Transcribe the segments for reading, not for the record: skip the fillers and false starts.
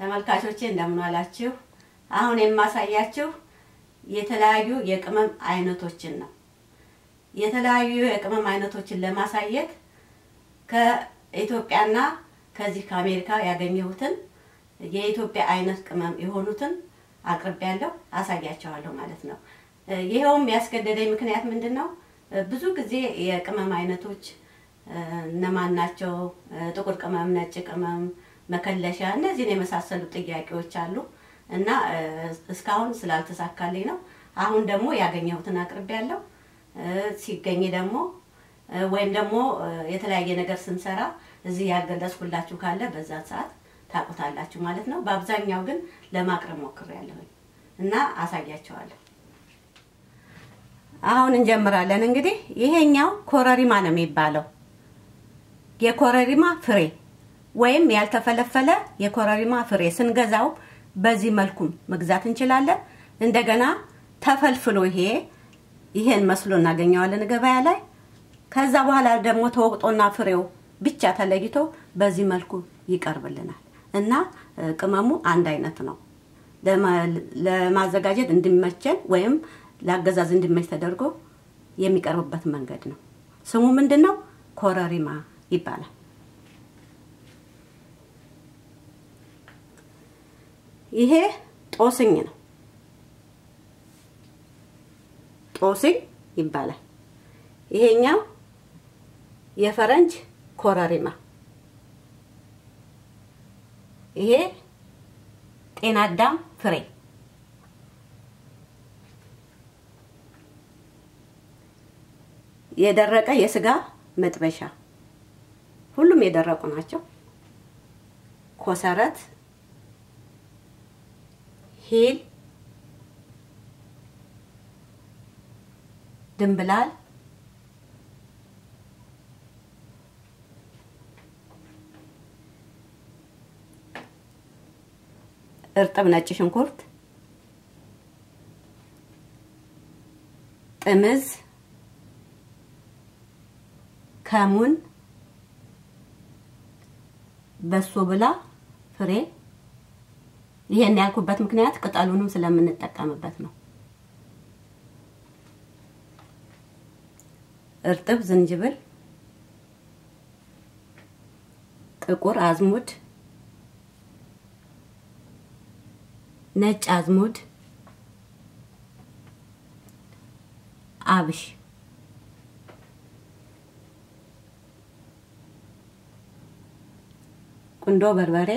ተመልካቾቼ እንደምን ዋላችሁ? አሁን የማሳያችሁ የተለያዩ የቅመም አይነቶችን ነው። የተለያዩ የቅመም አይነቶችን ለማሳየት ከኢትዮጵያና ከዚህ ከአሜሪካ ያገኘሁትን የኢትዮጵያ አይነት ቅመም የሆኑትን አቅርቤያለሁ አሳያችኋለሁ ማለት ነው። ይሄውም ያስገደደኝ ምክንያት ምንድነው? ብዙ ጊዜ የቅመም አይነቶች እነማን ናቸው? ጥቁር ቅመም፣ ነጭ ቅመም፣ መከለሻ እነዚህን የመሳሰሉ ጥያቄዎች አሉ እና እስካሁን ስላልተሳካልኝ ነው። አሁን ደግሞ ያገኘሁትን አቅርቤያለሁ። ሲገኝ ደግሞ ወይም ደግሞ የተለያየ ነገር ስንሰራ እዚህ ያገለጽኩላችሁ ካለ በዛ ሰዓት ታቁታላችሁ ማለት ነው። በአብዛኛው ግን ለማቅረብ ሞክሬያለሁ እና አሳያችኋለሁ። አሁን እንጀምራለን። እንግዲህ ይሄኛው ኮረሪማ ነው የሚባለው። የኮረሪማ ፍሬ ወይም ያልተፈለፈለ የኮረሪማ ፍሬ ስንገዛው በዚህ መልኩ መግዛት እንችላለን። እንደገና ተፈልፍሎ ይሄን መስሎ እናገኘዋለን ገበያ ላይ። ከዛ በኋላ ደግሞ ተወቅጦና ፍሬው ብቻ ተለይቶ በዚህ መልኩ ይቀርብልናል እና ቅመሙ አንድ አይነት ነው። ለማዘጋጀት እንዲመቸን ወይም ለአገዛዝ እንዲመች ተደርጎ የሚቀርብበት መንገድ ነው። ስሙ ምንድነው? ኮረሪማ ይባላል። ይሄ ጦስኝ ነው። ጦስኝ ይባላል። ይሄኛው የፈረንጅ ኮረሪማ። ይሄ ጤናዳም ፍሬ። የደረቀ የስጋ መጥበሻ። ሁሉም የደረቁ ናቸው። ኮሰረት፣ ሂል፣ ድንብላል፣ እርጥብ ነጭ ሽንኩርት፣ ጥምዝ፣ ከሙን፣ በሶ ብላ ፍሬ። ይሄን ያልኩበት ምክንያት ቅጠሉንም ስለምንጠቀምበት ነው። እርጥብ ዝንጅብል፣ ጥቁር አዝሙድ፣ ነጭ አዝሙድ፣ አብሽ፣ ቁንዶ በርበሬ፣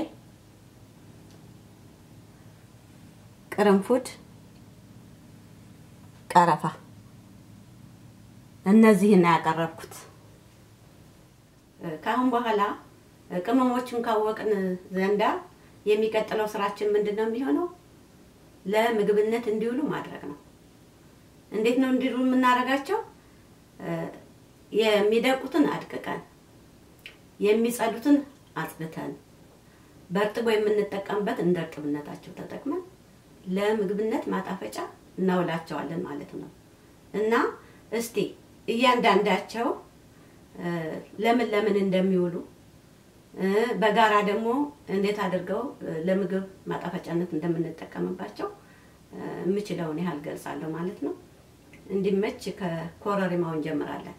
ቅርንፉድ፣ ቀረፋ። እነዚህን ያቀረብኩት። ካሁን በኋላ ቅመሞችን ካወቅን ዘንዳ የሚቀጥለው ስራችን ምንድነው የሚሆነው? ለምግብነት እንዲውሉ ማድረግ ነው። እንዴት ነው እንዲውሉ የምናረጋቸው? የሚደቁትን አድቅቀን የሚጸዱትን አጽድተን በርጥቦ የምንጠቀምበት እንደ እርጥብነታቸው ተጠቅመን ለምግብነት ማጣፈጫ እናውላቸዋለን ማለት ነው። እና እስቲ እያንዳንዳቸው ለምን እንደሚውሉ በጋራ ደግሞ እንዴት አድርገው ለምግብ ማጣፈጫነት እንደምንጠቀምባቸው ምችለውን ያህል ገልጻለሁ ማለት ነው። እንዲመች ከኮረሪማው እንጀምራለን።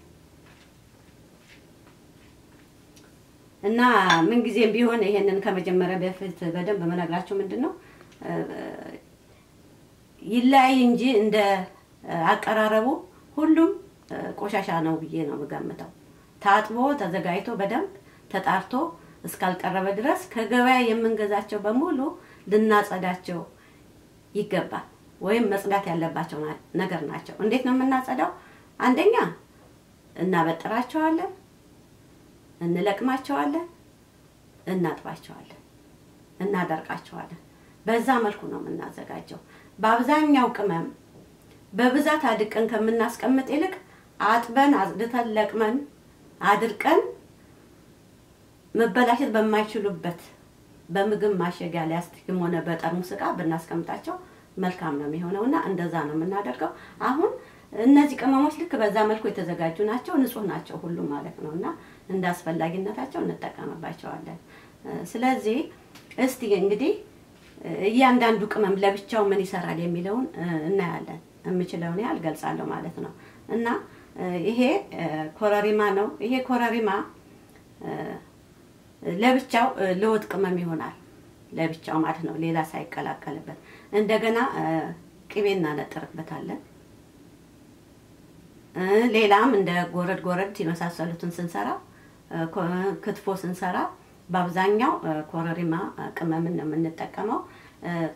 እና ምን ጊዜም ቢሆን ይሄንን ከመጀመሪያ በፊት በደንብ መነግራችሁ ምንድነው ይላይ እንጂ እንደ አቀራረቡ ሁሉም ቆሻሻ ነው ብዬ ነው የምገምተው። ታጥቦ ተዘጋጅቶ በደንብ ተጣርቶ እስካልቀረበ ድረስ ከገበያ የምንገዛቸው በሙሉ ልናጸዳቸው ይገባል። ወይም መጽዳት ያለባቸው ነገር ናቸው። እንዴት ነው የምናጸዳው? አንደኛ እናበጥራቸዋለን፣ እንለቅማቸዋለን፣ እናጥባቸዋለን፣ እናደርቃቸዋለን። በዛ መልኩ ነው የምናዘጋጀው። በአብዛኛው ቅመም በብዛት አድቀን ከምናስቀምጥ ይልቅ አጥበን አጽድተን ለቅመን አድርቀን መበላሸት በማይችሉበት በምግብ ማሸጊያ ላስቲክም ሆነ በጠርሙስ ዕቃ ብናስቀምጣቸው መልካም ነው የሚሆነውና እንደዛ ነው የምናደርገው። አሁን እነዚህ ቅመሞች ልክ በዛ መልኩ የተዘጋጁ ናቸው፣ ንጹህ ናቸው ሁሉ ማለት ነውና እንዳስፈላጊነታቸው እንጠቀምባቸዋለን። ስለዚህ እስቲ እንግዲህ እያንዳንዱ ቅመም ለብቻው ምን ይሰራል የሚለውን እናያለን። የምችለውን ያህል ገልጻለሁ ማለት ነው። እና ይሄ ኮረሪማ ነው። ይሄ ኮረሪማ ለብቻው ለወጥ ቅመም ይሆናል፣ ለብቻው ማለት ነው፣ ሌላ ሳይቀላቀልበት። እንደገና ቅቤ እናነጥርበታለን። ሌላም እንደ ጎረድ ጎረድ የመሳሰሉትን ስንሰራ ክትፎ ስንሰራ በአብዛኛው ኮረሪማ ቅመምን ነው የምንጠቀመው።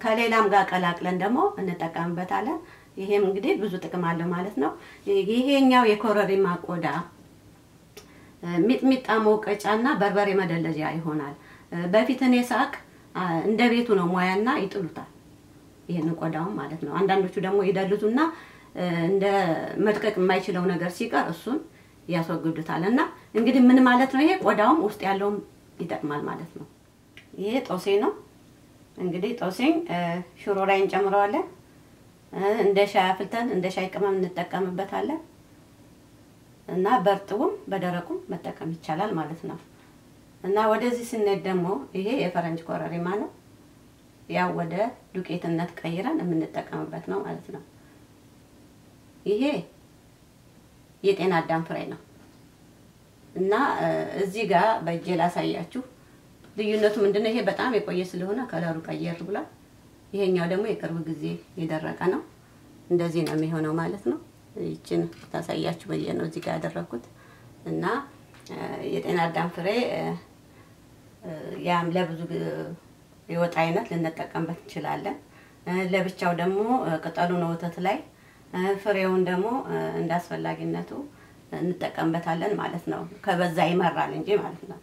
ከሌላም ጋር ቀላቅለን ደግሞ እንጠቀምበታለን። ይሄም እንግዲህ ብዙ ጥቅም አለው ማለት ነው። ይሄኛው የኮረሪማ ቆዳ ሚጥሚጣ መውቀጫና በርበሬ መደለጃ ይሆናል። በፊት እኔ ሳቅ እንደ ቤቱ ነው ሙያና ይጥሉታል፣ ይሄንን ቆዳውን ማለት ነው። አንዳንዶቹ ደግሞ ይደልቱና እንደ መድቀቅ የማይችለው ነገር ሲቀር እሱን ያስወግዱታል። እና እንግዲህ ምን ማለት ነው? ይሄ ቆዳውም ውስጥ ያለውም ይጠቅማል ማለት ነው። ይሄ ጦሴ ነው። እንግዲህ ጦሴን ሽሮ ላይ እንጨምረዋለን። እንደ ሻይ አፍልተን እንደ ሻይ ቅመም እንጠቀምበታለን። እና በርጥቡም በደረቁም መጠቀም ይቻላል ማለት ነው። እና ወደዚህ ስንሄድ ደግሞ ይሄ የፈረንጅ ኮረሪማ ነው። ያው ወደ ዱቄትነት ቀይረን የምንጠቀምበት ነው ማለት ነው። ይሄ የጤና አዳም ፍሬ ነው። እና እዚህ ጋር በእጄ ላሳያችሁ ልዩነቱ ምንድነው? ይሄ በጣም የቆየ ስለሆነ ከለሩ ቀየር ብሏል። ይሄኛው ደግሞ የቅርብ ጊዜ የደረቀ ነው። እንደዚህ ነው የሚሆነው ማለት ነው። ይችን ታሳያችሁ በየ ነው እዚህ ጋር ያደረኩት። እና የጤና አዳም ፍሬ ያም ለብዙ የወጥ አይነት ልንጠቀምበት እንችላለን። ለብቻው ደግሞ ቅጠሉን ወተት ላይ ፍሬውን ደግሞ እንዳስፈላጊነቱ እንጠቀምበታለን ማለት ነው። ከበዛ ይመራል እንጂ ማለት ነው።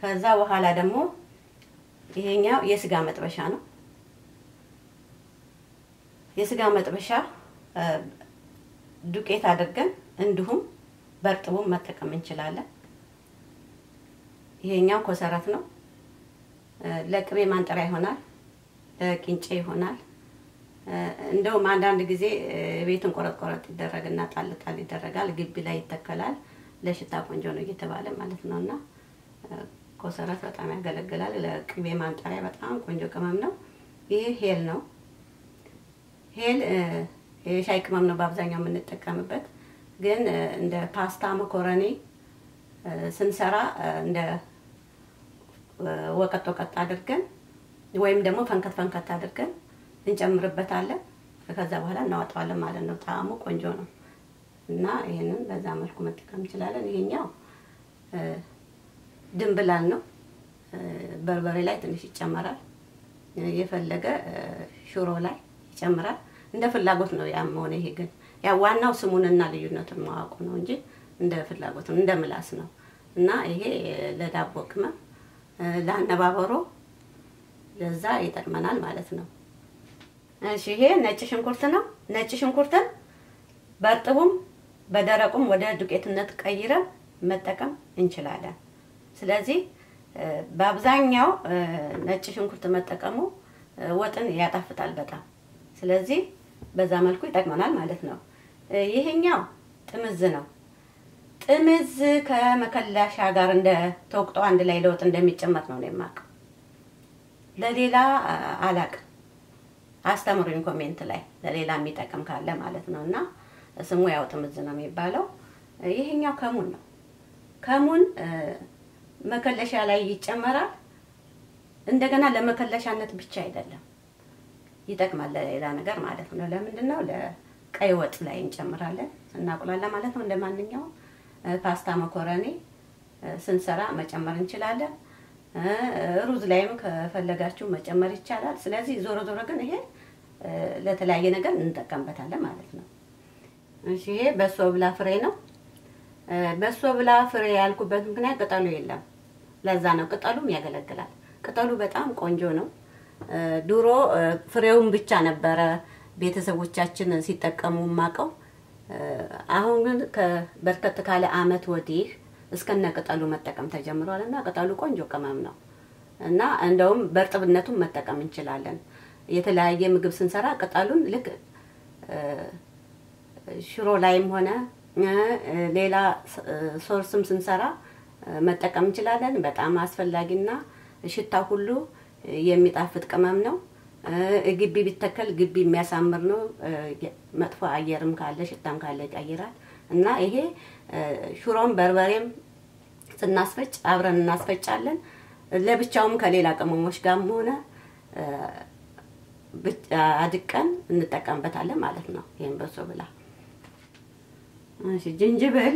ከዛ በኋላ ደግሞ ይሄኛው የስጋ መጥበሻ ነው። የስጋ መጥበሻ ዱቄት አድርገን እንዲሁም በርጥቡን መጠቀም እንችላለን። ይሄኛው ኮሰረት ነው። ለቅቤ ማንጠሪያ ይሆናል፣ ለቂንጬ ይሆናል። እንደውም አንዳንድ ጊዜ ቤቱን ቆረጥ ይደረግና ጣል ይደረጋል፣ ግቢ ላይ ይተከላል። ለሽታ ቆንጆ ነው እየተባለ ማለት ነውና ኮሰረት በጣም ያገለግላል። ለቅቤ ማንጠሪያ በጣም ቆንጆ ቅመም ነው። ይሄ ሄል ነው። ሄል የሻይ ቅመም ነው በአብዛኛው የምንጠቀምበት። ግን እንደ ፓስታ መኮረኒ ስንሰራ እንደ ወቀጥ አድርገን ወይም ደግሞ ፈንከት አድርገን እንጨምርበታለን። ከዛ በኋላ እናወጣዋለን ማለት ነው። ጣዕሙ ቆንጆ ነው እና ይሄንን በዛ መልኩ መጠቀም እንችላለን። ይሄኛው ድንብላል ነው። በርበሬ ላይ ትንሽ ይጨመራል። የፈለገ ሽሮ ላይ ይጨምራል። እንደ ፍላጎት ነው ያመሆነ። ይሄ ግን ያው ዋናው ስሙንና ልዩነቱን ማወቁ ነው እንጂ እንደ ፍላጎት ነው፣ እንደ ምላስ ነው። እና ይሄ ለዳቦ ቅመም ለአነባበሮ ለዛ ይጠቅመናል ማለት ነው። እሺ ይሄ ነጭ ሽንኩርት ነው። ነጭ ሽንኩርትን በርጥቡም በደረቁም ወደ ዱቄትነት ቀይረን መጠቀም እንችላለን። ስለዚህ በአብዛኛው ነጭ ሽንኩርት መጠቀሙ ወጥን ያጣፍጣል በጣም። ስለዚህ በዛ መልኩ ይጠቅመናል ማለት ነው። ይሄኛው ጥምዝ ነው። ጥምዝ ከመከላሻ ጋር እንደ ተወቅጦ አንድ ላይ ለወጥ እንደሚጨመር ነው የማውቀው። ለሌላ አላቅ አስተምሩኝ ኮሜንት ላይ ለሌላ የሚጠቅም ካለ ማለት ነውና ስሙ ያው ጥምዝ ነው የሚባለው። ይሄኛው ከሙን ነው። ከሙን መከለሻ ላይ ይጨመራል። እንደገና ለመከለሻነት ብቻ አይደለም ይጠቅማል ለሌላ ነገር ማለት ነው። ለምንድነው? ለቀይ ወጥ ላይ እንጨምራለን እናቁላላ ማለት ነው። እንደማንኛውም ፓስታ መኮረኒ ስንሰራ መጨመር እንችላለን። ሩዝ ላይም ከፈለጋችሁ መጨመር ይቻላል። ስለዚህ ዞሮ ግን ይሄ ለተለያየ ነገር እንጠቀምበታለን ማለት ነው። እሺ ይሄ በሶ ብላ ፍሬ ነው። በሶ ብላ ፍሬ ያልኩበት ምክንያት ቅጠሉ የለም፣ ለዛ ነው። ቅጠሉም ያገለግላል። ቅጠሉ በጣም ቆንጆ ነው። ድሮ ፍሬውን ብቻ ነበረ ቤተሰቦቻችን ሲጠቀሙ ማቀው። አሁን ግን ከበርከት ካለ አመት ወዲህ እስከነ ቅጠሉ መጠቀም ተጀምሯልና ቅጠሉ ቆንጆ ቅመም ነው እና እንደውም በርጥብነቱን መጠቀም እንችላለን። የተለያየ ምግብ ስንሰራ ቅጠሉን ልክ ሽሮ ላይም ሆነ ሌላ ሶርስም ስንሰራ መጠቀም እንችላለን። በጣም አስፈላጊና ሽታ ሁሉ የሚጣፍጥ ቅመም ነው። ግቢ ቢተከል ግቢ የሚያሳምር ነው። መጥፎ አየርም ካለ ሽታም ካለ ይቀይራል እና ይሄ ሽሮም በርበሬም ስናስፈጭ አብረን እናስፈጫለን። ለብቻውም ከሌላ ቅመሞች ጋርም ሆነ አድቀን እንጠቀምበታለን ማለት ነው። ይሄን በሶ ብላ እሺ ዝንጅብል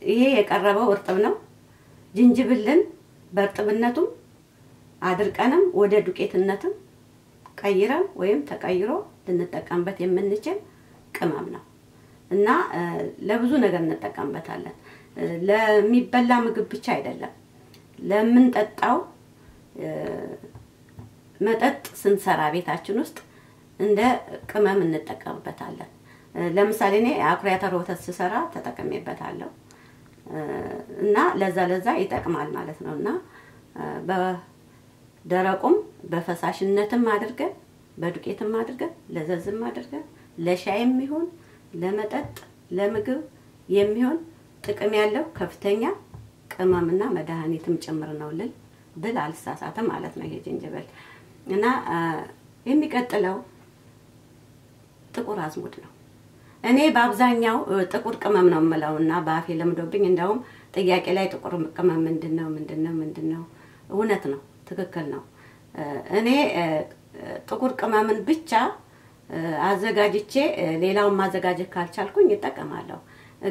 ይሄ የቀረበው እርጥብ ነው። ዝንጅብልን በእርጥብነቱም አድርቀንም ወደ ዱቄትነትም ቀይረን ወይም ተቀይሮ ልንጠቀምበት የምንችል ቅመም ነው እና ለብዙ ነገር እንጠቀምበታለን። ለሚበላ ምግብ ብቻ አይደለም፣ ለምንጠጣው መጠጥ ስንሰራ ቤታችን ውስጥ እንደ ቅመም እንጠቀምበታለን። ለምሳሌ እኔ አኩሪ አተር ወተት ስሰራ ተጠቅሜበታለሁ እና ለዛ ይጠቅማል ማለት ነውና በደረቁም በፈሳሽነትም አድርገን በዱቄትም አድርገን ለዘዝም አድርገን ለሻይም ይሁን ለመጠጥ ለምግብ የሚሆን ጥቅም ያለው ከፍተኛ ቅመምና መድኃኒትም ጭምር ነው ብል አልሳሳትም ማለት ነው ይሄ ዝንጅብል። እና የሚቀጥለው ጥቁር አዝሙድ ነው። እኔ በአብዛኛው ጥቁር ቅመም ነው የምለውና በአፌ ለምዶብኝ እንደውም ጥያቄ ላይ ጥቁር ቅመም ምንድነው? እውነት ነው፣ ትክክል ነው። እኔ ጥቁር ቅመምን ብቻ አዘጋጅቼ ሌላውን ማዘጋጀት ካልቻልኩኝ እጠቀማለሁ።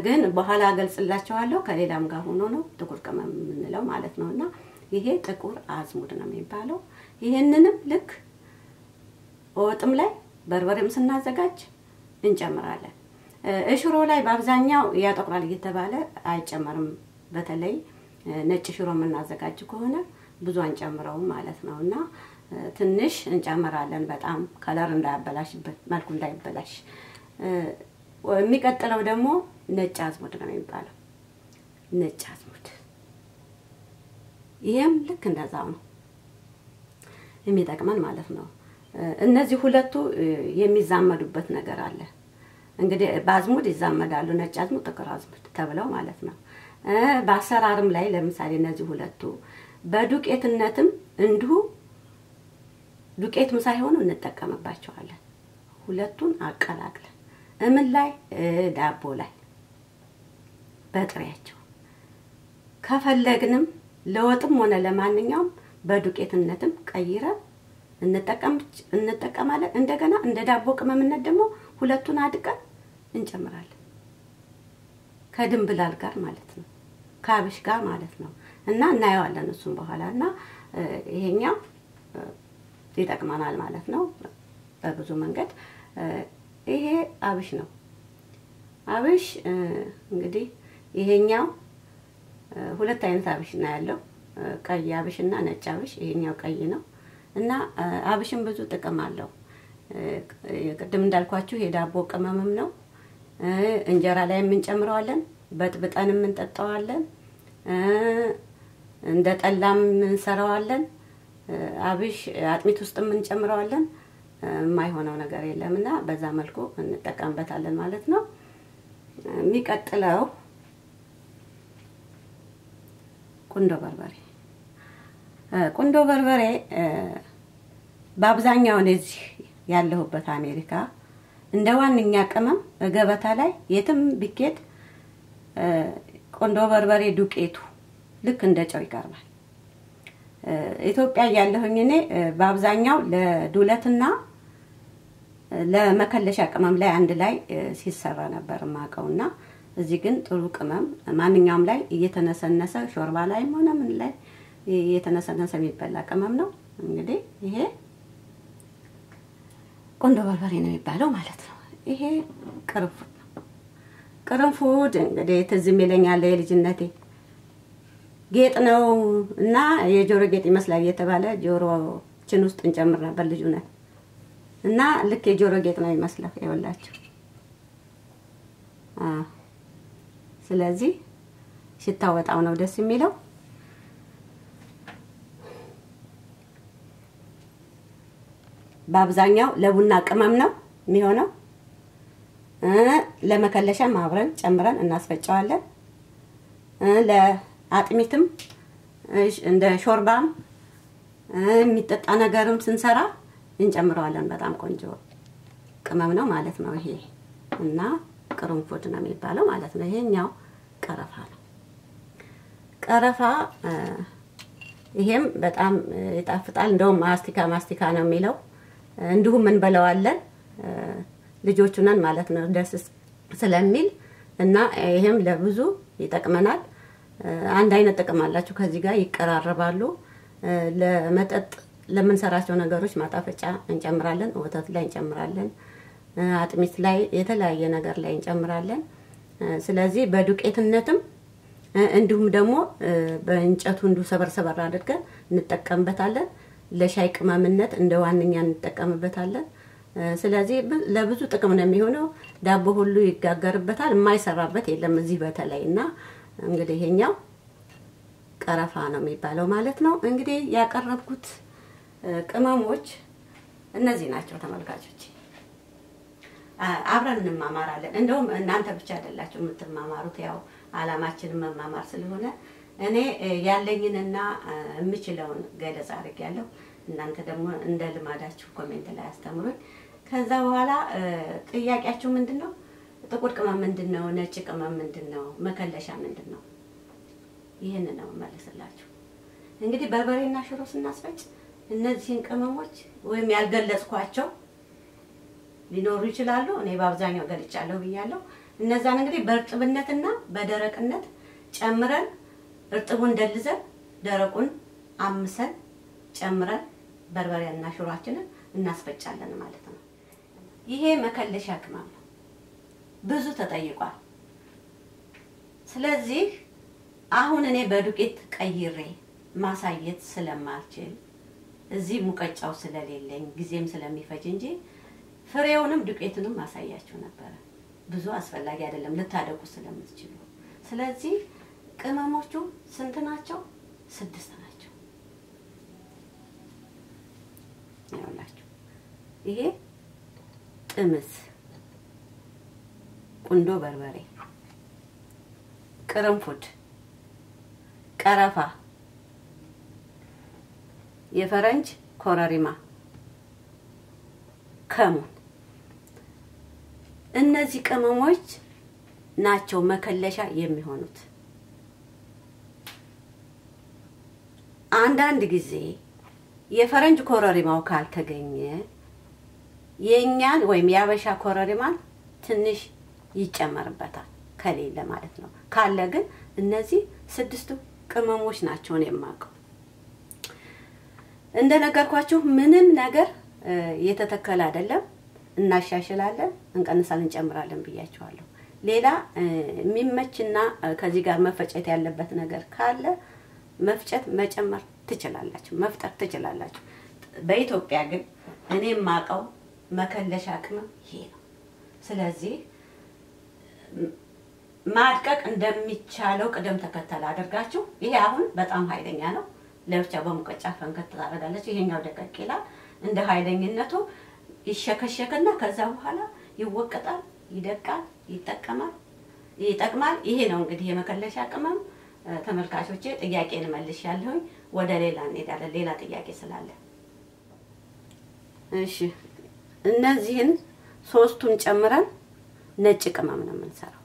ግን በኋላ ገልጽላችኋለሁ ከሌላም ጋር ሆኖ ነው ጥቁር ቅመም የምንለው ማለት ነውና ይሄ ጥቁር አዝሙድ ነው የሚባለው። ይሄንንም ልክ ወጥም ላይ በርበሬም ስናዘጋጅ እንጨምራለን። ሽሮ ላይ በአብዛኛው ያጠቁራል እየተባለ አይጨመርም። በተለይ ነጭ ሽሮ የምናዘጋጅ ከሆነ ብዙ አንጨምረውም ማለት ነውና ትንሽ እንጨምራለን፣ በጣም ከለር እንዳያበላሽበት መልኩ እንዳይበላሽ። የሚቀጥለው ደግሞ ነጭ አዝሙድ ነው የሚባለው። ነጭ አዝሙድ ይሄም ልክ እንደዛው ነው የሚጠቅመን ማለት ነው። እነዚህ ሁለቱ የሚዛመዱበት ነገር አለ። እንግዲህ በአዝሙድ ይዛመዳሉ፣ ነጭ አዝሙድ ጥቁር አዝሙድ ተብለው ማለት ነው። በአሰራርም ላይ ለምሳሌ እነዚህ ሁለቱ በዱቄትነትም እንዲሁ ዱቄትም ሳይሆኑ እንጠቀምባቸዋለን። ሁለቱን አቀላቅለን እምን ላይ ዳቦ ላይ በጥሬያቸው ከፈለግንም ለወጥም ሆነ ለማንኛውም በዱቄትነትም ቀይረን እንጠቀማለን። እንደገና እንደ ዳቦ ቅመምነት ደግሞ ሁለቱን አድቀን እንጨምራለን ከድንብላል ጋር ማለት ነው፣ ከአብሽ ጋር ማለት ነው። እና እናየዋለን እሱን በኋላና ይሄኛው ይጠቅማናል ማለት ነው በብዙ መንገድ። ይሄ አብሽ ነው። አብሽ እንግዲህ ይሄኛው ሁለት አይነት አብሽ ነው ያለው፣ ቀይ አብሽና ነጭ አብሽ። ይሄኛው ቀይ ነው እና አብሽም ብዙ ጥቅም አለው። ቅድም እንዳልኳችሁ የዳቦ ቅመምም ነው። እንጀራ ላይ እንጨምረዋለን፣ በጥብጠንም እንጠጣዋለን፣ እንደ ጠላም እንሰራዋለን። አብሽ አጥሚት ውስጥም እንጨምረዋለን። የማይሆነው ነገር የለምና በዛ መልኩ እንጠቀምበታለን ማለት ነው። የሚቀጥለው ቁንዶ በርበሬ። ቁንዶ በርበሬ በአብዛኛው እዚህ ያለሁበት አሜሪካ እንደ ዋንኛ ቅመም ገበታ ላይ የትም ቢኬድ ቁንዶ በርበሬ ዱቄቱ ልክ እንደ ጨው ይቀርባል። ኢትዮጵያ ያለሁኝ እኔ በአብዛኛው ለዱለትና ለመከለሻ ቅመም ላይ አንድ ላይ ሲሰራ ነበር ማቀውና እዚህ ግን ጥሩ ቅመም ማንኛውም ላይ እየተነሰነሰ ሾርባ ላይም ሆነ ምን ላይ እየተነሰነሰ የሚበላ ቅመም ነው። እንግዲህ ይሄ ቁንዶ በርበሬ ነው የሚባለው ማለት ነው። ይሄ ቅርንፉድ ነው። ቅርንፉድ እንግዲህ ትዝም ይለኛል የልጅነቴ ጌጥ ነው እና የጆሮ ጌጥ ይመስላል እየተባለ ጆሮችን ውስጥ እንጨምር ነበር ልጅ ሆነን እና ልክ የጆሮ ጌጥ ነው ይመስላል ይወላችሁ። ስለዚህ ሽታው ነው ደስ የሚለው። በአብዛኛው ለቡና ቅመም ነው የሚሆነው። ለመከለሻ ማብረን ጨምረን እናስፈጫዋለን። ለአጥሚትም እንደ ሾርባም የሚጠጣ ነገርም ስንሰራ እንጨምረዋለን። በጣም ቆንጆ ቅመም ነው ማለት ነው ይሄ እና ቅርንፉድ ነው የሚባለው ማለት ነው። ይሄኛው ቀረፋ ነው። ቀረፋ ይሄም በጣም ይጣፍጣል። እንደውም ማስቲካ ነው የሚለው እንዲሁም እንበለዋለን ልጆቹነን ማለት ነው ደስ ስለሚል እና ይሄም ለብዙ ይጠቅመናል። አንድ አይነት ጥቅም አላቸው ከዚህ ጋር ይቀራረባሉ። ለመጠጥ ለምንሰራቸው ነገሮች ማጣፈጫ እንጨምራለን። ወተት ላይ እንጨምራለን፣ አጥሚት ላይ የተለያየ ነገር ላይ እንጨምራለን። ስለዚህ በዱቄትነትም እንዲሁም ደግሞ በእንጨቱ እንዱ ሰበር አድርገን እንጠቀምበታለን። ለሻይ ቅመምነት እንደ ዋንኛ እንጠቀምበታለን። ስለዚህ ለብዙ ጥቅም ነው የሚሆነው። ዳቦ ሁሉ ይጋገርበታል፣ የማይሰራበት የለም እዚህ በተለይና እንግዲህ ይሄኛው ቀረፋ ነው የሚባለው ማለት ነው። እንግዲህ ያቀረብኩት ቅመሞች እነዚህ ናቸው ተመልካቾች። አብረን እንማማራለን። እንደውም እናንተ ብቻ አይደላችሁ የምትማማሩት፣ ያው አላማችን መማማር ስለሆነ እኔ ያለኝንና የምችለውን ገለጻ አድርጌያለሁ። እናንተ ደግሞ እንደ ልማዳችሁ ኮሜንት ላይ አስተምሩኝ። ከዛ በኋላ ጥያቄያችሁ ምንድነው? ጥቁር ቅመም ምንድነው? ነጭ ቅመም ምንድነው? መከለሻ ምንድነው? ይሄን ነው መልስላችሁ። እንግዲህ በርበሬና ሽሮ ስናስፈጭ እነዚህን ቅመሞች ወይም ያልገለጽኳቸው ሊኖሩ ይችላሉ። እኔ በአብዛኛው ገልጫለሁ ብያለሁ። እነዛን እንግዲህ በእርጥብነትና በደረቅነት ጨምረን እርጥቡን ደልዘን ደረቁን አምሰን ጨምረን በርበሬና ሽሮአችንን እናስፈጫለን ማለት ነው። ይሄ መከለሻ ቅመም ነው። ብዙ ተጠይቋል። ስለዚህ አሁን እኔ በዱቄት ቀይሬ ማሳየት ስለማልችል እዚህ ሙቀጫው ስለሌለኝ ጊዜም ስለሚፈጅ እንጂ ፍሬውንም ዱቄቱንም ማሳያችሁ ነበር። ብዙ አስፈላጊ አይደለም ልታደቁ ስለምትችሉ። ስለዚህ ቅመሞቹ ስንት ናቸው? 6 ናቸው። ያውላችሁ ይሄ ጥምዝ፣ ቁንዶ በርበሬ፣ ቅርንፉድ፣ ቀረፋ፣ የፈረንጅ ኮረሪማ፣ ከሙን። እነዚህ ቅመሞች ናቸው መከለሻ የሚሆኑት። አንዳንድ ጊዜ የፈረንጅ ኮረሪማው ካልተገኘ የኛን ወይም ያበሻ ኮረሪማን ትንሽ ይጨመርበታል ከሌለ ማለት ነው። ካለ ግን እነዚህ 6 ቅመሞች ናቸው የማቀው። እንደነገርኳችሁ ምንም ነገር የተተከለ አይደለም። እናሻሽላለን፣ እንቀንሳለን፣ እንጨምራለን ብያችኋለሁ። ሌላ የሚመችና ከዚህ ጋር መፈጨት ያለበት ነገር ካለ መፍጨት መጨመር ትችላላችሁ፣ መፍጠር ትችላላችሁ። በኢትዮጵያ ግን እኔ ማቀው መከለሻ ቅመም ይሄ ነው። ስለዚህ ማድቀቅ እንደሚቻለው ቅደም ተከተል አድርጋችሁ ይሄ አሁን በጣም ኃይለኛ ነው። ለብቻ በሙቀጫ ፈንከት ታደርጋለች። ይሄኛው ደቀቅ ይላል። እንደ ኃይለኝነቱ ይሸከሸከና ከዛ በኋላ ይወቀጣል፣ ይደቃል፣ ይጠቅማል። ይሄ ነው እንግዲህ የመከለሻ ቅመም። ተመልካቾቼ ጥያቄን መልሻለሁ። ወደ ሌላ እንሄዳለን፣ ሌላ ጥያቄ ስላለ። እሺ እነዚህን 3ቱን ጨምረን ነጭ ቅመም ነው የምንሰራው።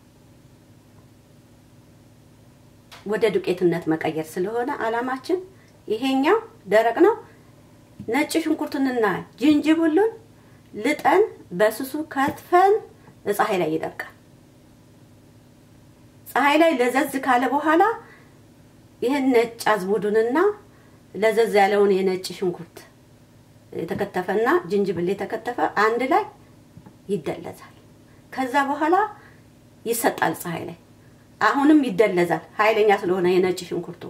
ወደ ዱቄትነት መቀየር ስለሆነ አላማችን ይሄኛው ደረቅ ነው። ነጭ ሽንኩርቱንና ጅንጅብሉን ልጠን በስሱ ከትፈን ፀሐይ ላይ ይደርቃል። ፀሐይ ላይ ለዘዝ ካለ በኋላ ይሄን ነጭ አዝሙዱንና ለዘዝ ያለውን የነጭ ሽንኩርት የተከተፈና ጅንጅብል የተከተፈ አንድ ላይ ይደለዛል። ከዛ በኋላ ይሰጣል ፀሐይ ላይ። አሁንም ይደለዛል ኃይለኛ ስለሆነ የነጭ ሽንኩርቱ።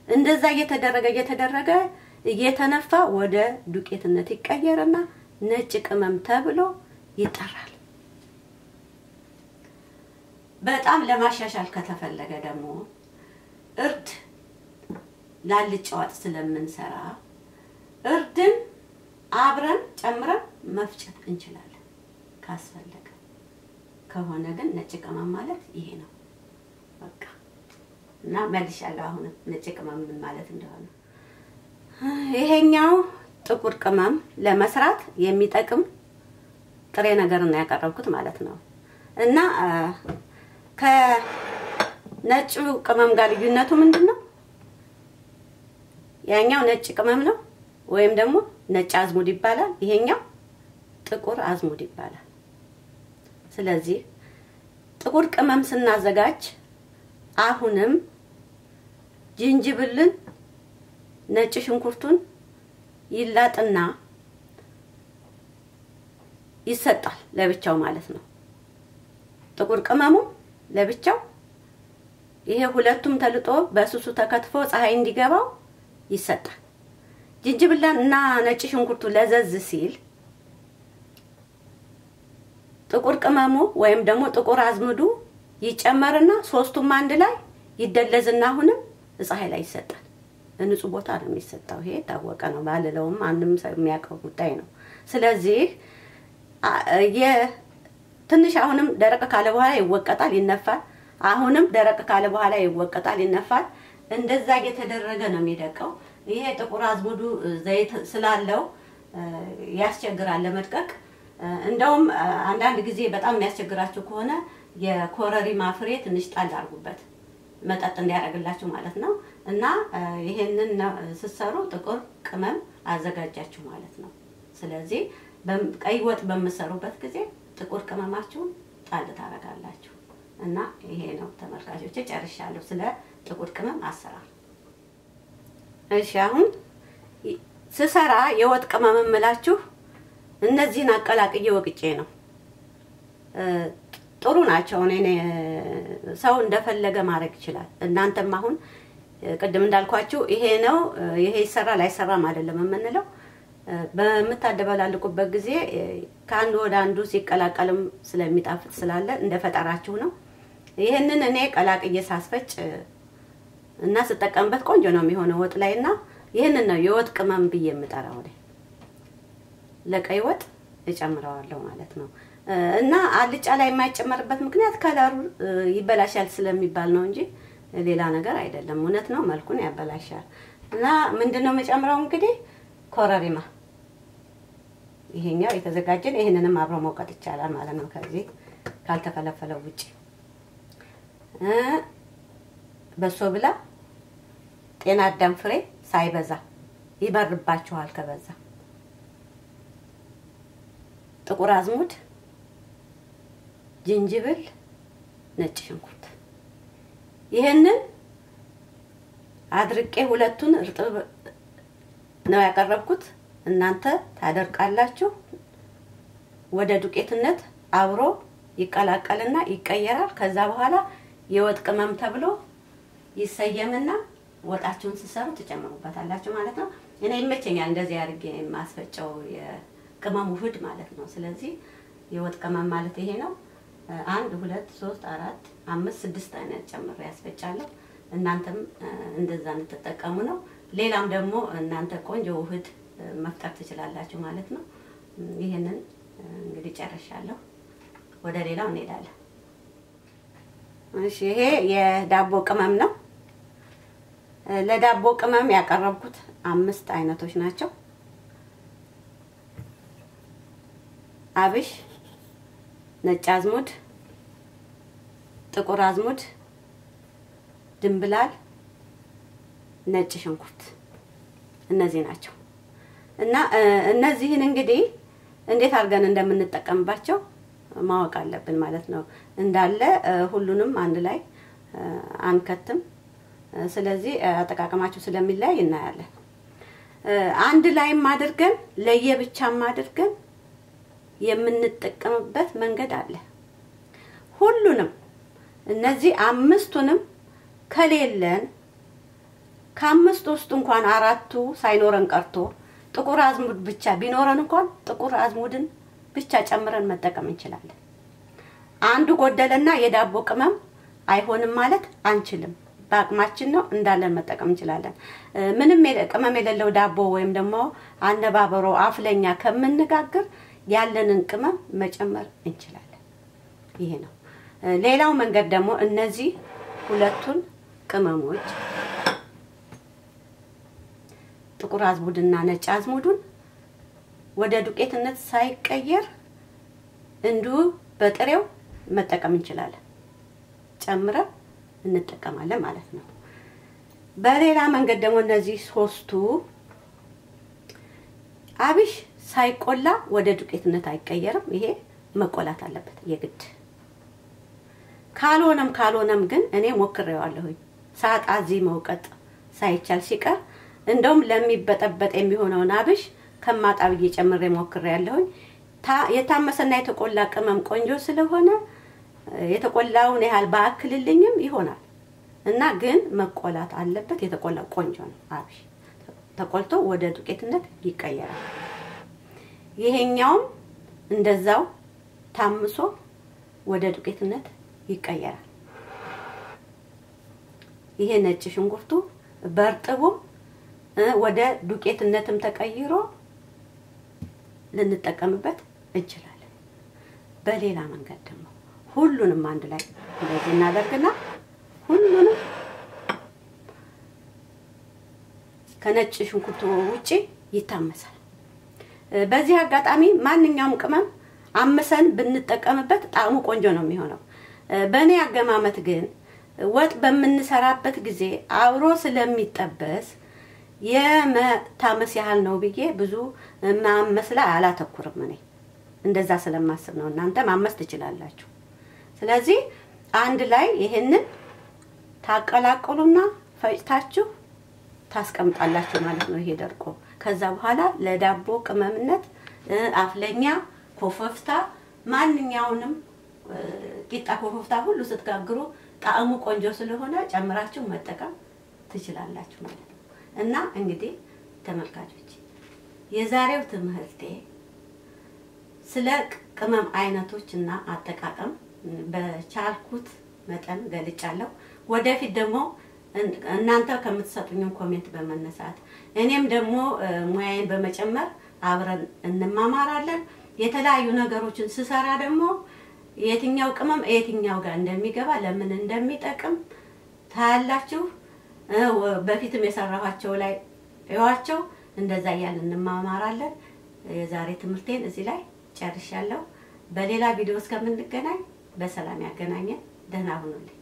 እንደዛ እየተደረገ እየተነፋ ወደ ዱቄትነት ይቀየርና ነጭ ቅመም ተብሎ ይጠራል። በጣም ለማሻሻል ከተፈለገ ደግሞ እርድ ላልጫ ወጥ ስለምንሰራ እርድን አብረን ጨምረን መፍጨት እንችላለን ካስፈለገ። ከሆነ ግን ነጭ ቅመም ማለት ይሄ ነው በቃ። እና መልሻለሁ አሁን ነጭ ቅመም ምን ማለት እንደሆነ። ይሄኛው ጥቁር ቅመም ለመስራት የሚጠቅም ጥሬ ነገር ነው ያቀረብኩት ማለት ነው። እና ከነጭ ቅመም ጋር ልዩነቱ ምንድነው? ያኛው ነጭ ቅመም ነው ወይም ደግሞ ነጭ አዝሙድ ይባላል። ይሄኛው ጥቁር አዝሙድ ይባላል። ስለዚህ ጥቁር ቅመም ስናዘጋጅ አሁንም ጅንጅብልን ነጭ ሽንኩርቱን ይላጥና ይሰጣል ለብቻው ማለት ነው። ጥቁር ቅመሙ ለብቻው ይሄ ሁለቱም ተልጦ በስሱ ተከትፎ ፀሐይ እንዲገባው ይሰጣል። ጅንጅብልና ነጭ ሽንኩርቱ ለዘዝ ሲል ጥቁር ቅመሙ ወይም ደግሞ ጥቁር አዝሙዱ ይጨመርና ሶስቱም አንድ ላይ ይደለዝና አሁንም ፀሐይ ላይ ይሰጣል። ንጹህ ቦታ ነው የሚሰጣው። ይሄ ታወቀ ነው ባለለውም አንድም ሰው የሚያውቀው ጉዳይ ነው። ስለዚህ ትንሽ አሁንም ደረቅ ካለ በኋላ ይወቀጣል ይነፋል። አሁንም ደረቅ ካለ በኋላ ይወቀጣል ይነፋል። እንደዛ እየተደረገ ነው የሚደቀው። ይሄ ጥቁር አዝሙዱ ዘይት ስላለው ያስቸግራል ለመድቀቅ። እንደውም አንዳንድ ጊዜ በጣም የሚያስቸግራችሁ ከሆነ የኮረሪማ ፍሬ ትንሽ ጣል አድርጉበት መጠጥ እንዲያደርግላችሁ ማለት ነው። እና ይሄንን ስሰሩ ጥቁር ቅመም አዘጋጃችሁ ማለት ነው። ስለዚህ ቀይ ወጥ በመሰሩበት ጊዜ ጥቁር ቅመማችሁን ጣል ታረጋላችሁ። እና ይሄ ነው ተመልካቾቼ ጨርሻለሁ ስለ ጥቁር ቅመም አሰራር። እሺ አሁን ስሰራ የወጥ ቅመም እምላችሁ እነዚህን አቀላቅዬ ወቅጬ ነው። ጥሩ ናቸው። እኔ ሰው እንደፈለገ ማድረግ ይችላል። እናንተም አሁን ቅድም እንዳልኳችሁ ይሄ ነው ይሄ ይሰራል አይሰራም አይደለም የምንለው። በመታደባላልቁበት ጊዜ ከአንዱ ወደ አንዱ ሲቀላቀልም ስለሚጣፍጥ ስላለ እንደፈጠራችሁ ነው። ይሄንን እኔ ቀላቅዬ ሳስፈጭ እና ስጠቀምበት ቆንጆ ነው የሚሆነው ወጥ ላይና ይሄንን ነው የወጥ ቅመም ብዬ የምጠራው። ለቀይ ወጥ እጨምረዋለሁ ማለት ነው። እና አልጫ ላይ የማይጨመርበት ምክንያት ከለሩ ይበላሻል ስለሚባል ነው እንጂ ሌላ ነገር አይደለም። እውነት ነው መልኩን ያበላሻል። እና ምንድነው መጨመረው እንግዲህ ኮረሪማ ይሄኛው የተዘጋጀን ይሄንንም አብሮ መውቀጥ ይቻላል ማለት ነው ከዚህ ካልተፈለፈለው ውጪ። በሶ ብላ ጤና አዳም ፍሬ ሳይበዛ ይበርባችኋል ከበዛ። ጥቁር አዝሙድ፣ ጅንጅብል፣ ነጭ ሽንኩርት ይሄንን አድርቄ ሁለቱን እርጥብ ነው ያቀረብኩት። እናንተ ታደርቃላችሁ። ወደ ዱቄትነት አብሮ ይቀላቀልና ይቀየራል። ከዛ በኋላ የወጥ ቅመም ተብሎ ይሰየምና ወጣችሁን ሲሰሩ ተጨምሩበታላችሁ ማለት ነው። እኔ ይመቸኛል እንደዚህ አድርጌ ማስፈጨው የቅመሙ ውህድ ማለት ነው። ስለዚህ የወጥ ቅመም ማለት ይሄ ነው። 1 2 3 4 5 6 አይነት ጨምሬ ያስፈጫለሁ። እናንተም እንደዛ እንድትጠቀሙ ነው። ሌላም ደግሞ እናንተ ቆንጆ ውህድ መፍጠር ትችላላችሁ ማለት ነው። ይሄንን እንግዲህ ጨርሻለሁ። ወደ ሌላው እንሄዳለን። እሺ ይሄ የዳቦ ቅመም ነው። ለዳቦ ቅመም ያቀረብኩት 5 አይነቶች ናቸው። አብሽ፣ ነጭ አዝሙድ፣ ጥቁር አዝሙድ፣ ድንብላል፣ ነጭ ሽንኩርት እነዚህ ናቸው። እና እነዚህን እንግዲህ እንዴት አድርገን እንደምንጠቀምባቸው ማወቅ አለብን ማለት ነው። እንዳለ ሁሉንም አንድ ላይ አንከትም። ስለዚህ አጠቃቀማቸው ስለሚለያይ እናያለን። አንድ ላይም አድርገን ለየብቻም አድርገን የምንጠቀምበት መንገድ አለ። ሁሉንም እነዚህ 5ቱንም ከሌለን ከ5 ውስጥ እንኳን 4ቱ ሳይኖረን ቀርቶ ጥቁር አዝሙድ ብቻ ቢኖረን እንኳን ጥቁር አዝሙድን ብቻ ጨምረን መጠቀም እንችላለን። አንዱ ጎደለና የዳቦ ቅመም አይሆንም ማለት አንችልም። በአቅማችን ነው እንዳለን መጠቀም እንችላለን። ምንም ቅመም የሌለው ዳቦ ወይም ደግሞ አነባበሮ አፍለኛ ከምንጋግር ያለንን ቅመም መጨመር እንችላለን። ይሄ ነው። ሌላው መንገድ ደግሞ እነዚህ ሁለቱን ቅመሞች ጥቁር አዝሙድና ነጭ አዝሙዱን ወደ ዱቄትነት ሳይቀየር እንዱ በጥሬው መጠቀም እንችላለን። ጨምረን እንጠቀማለን ማለት ነው። በሌላ መንገድ ደግሞ እነዚህ ሶስቱ አብሽ ሳይቆላ ወደ ዱቄትነት አይቀየርም። ይሄ መቆላት አለበት የግድ። ካልሆነም ግን እኔ ሞክሬዋለሁኝ ሳጣዚ መውቀጥ ሳይቻል ሲቀር እንደውም ለሚበጠበጥ የሚሆነውን አብሽ ከማጣብ እየጨመረ ሞክሬያለሁኝ። የታመሰና የተቆላ ቅመም ቆንጆ ስለሆነ የተቆላውን ያህል ባክልልኝም ይሆናል እና ግን መቆላት አለበት። የተቆላ ቆንጆ ነው አብሽ ተቆልቶ ወደ ዱቄትነት ይቀየራል። ይሄኛው እንደዛው ታምሶ ወደ ዱቄትነት ይቀየራል። ይሄ ነጭ ሽንኩርቱ በርጥቡ ወደ ዱቄትነትም ተቀይሮ ልንጠቀምበት እንችላለን። በሌላ መንገድ ደግሞ ሁሉንም አንድ ላይ እንደዚህ እናደርግና ሁሉንም ከነጭ ሽንኩርቱ ውጪ ይታመሳል። በዚህ አጋጣሚ ማንኛውም ቅመም አመሰን ብንጠቀምበት ጣዕሙ ቆንጆ ነው የሚሆነው። በእኔ አገማመት ግን ወጥ በምንሰራበት ጊዜ አብሮ ስለሚጠበስ የመታመስ ያህል ነው ብዬ ብዙ ማመስላ አላተኩርም። እኔ እንደዛ ስለማስብ ነው። እናንተ ማመስ ትችላላችሁ። ስለዚህ አንድ ላይ ይሄንን ታቀላቅሉና ፈጭታችሁ ታስቀምጣላችሁ ማለት ነው። ይሄ ደርቆ ከዛ በኋላ ለዳቦ ቅመምነት አፍለኛ ኮፈፍታ ማንኛውንም ቂጣ ኮፈፍታ ሁሉ ስትጋግሩ ጣዕሙ ቆንጆ ስለሆነ ጨምራችሁ መጠቀም ትችላላችሁ ማለት ነው። እና እንግዲህ ተመልካቾች የዛሬው ትምህርቴ ስለ ቅመም አይነቶችና አጠቃቀም በቻልኩት መጠን ገልጫለሁ። ወደፊት ደግሞ እናንተ ከምትሰጡኝ ኮሜንት በመነሳት እኔም ደግሞ ሙያዬን በመጨመር አብረን እንማማራለን። የተለያዩ ነገሮችን ስሰራ ደግሞ የትኛው ቅመም የትኛው ጋር እንደሚገባ ለምን እንደሚጠቅም ታያላችሁ። በፊትም የሰራኋቸው ላይ እዩዋቸው። እንደዛ ያለን እንማማራለን። የዛሬ ትምህርቴን እዚህ ላይ ጨርሻለሁ። በሌላ ቪዲዮ እስከምንገናኝ በሰላም ያገናኘን። ደህና ሁኑልኝ።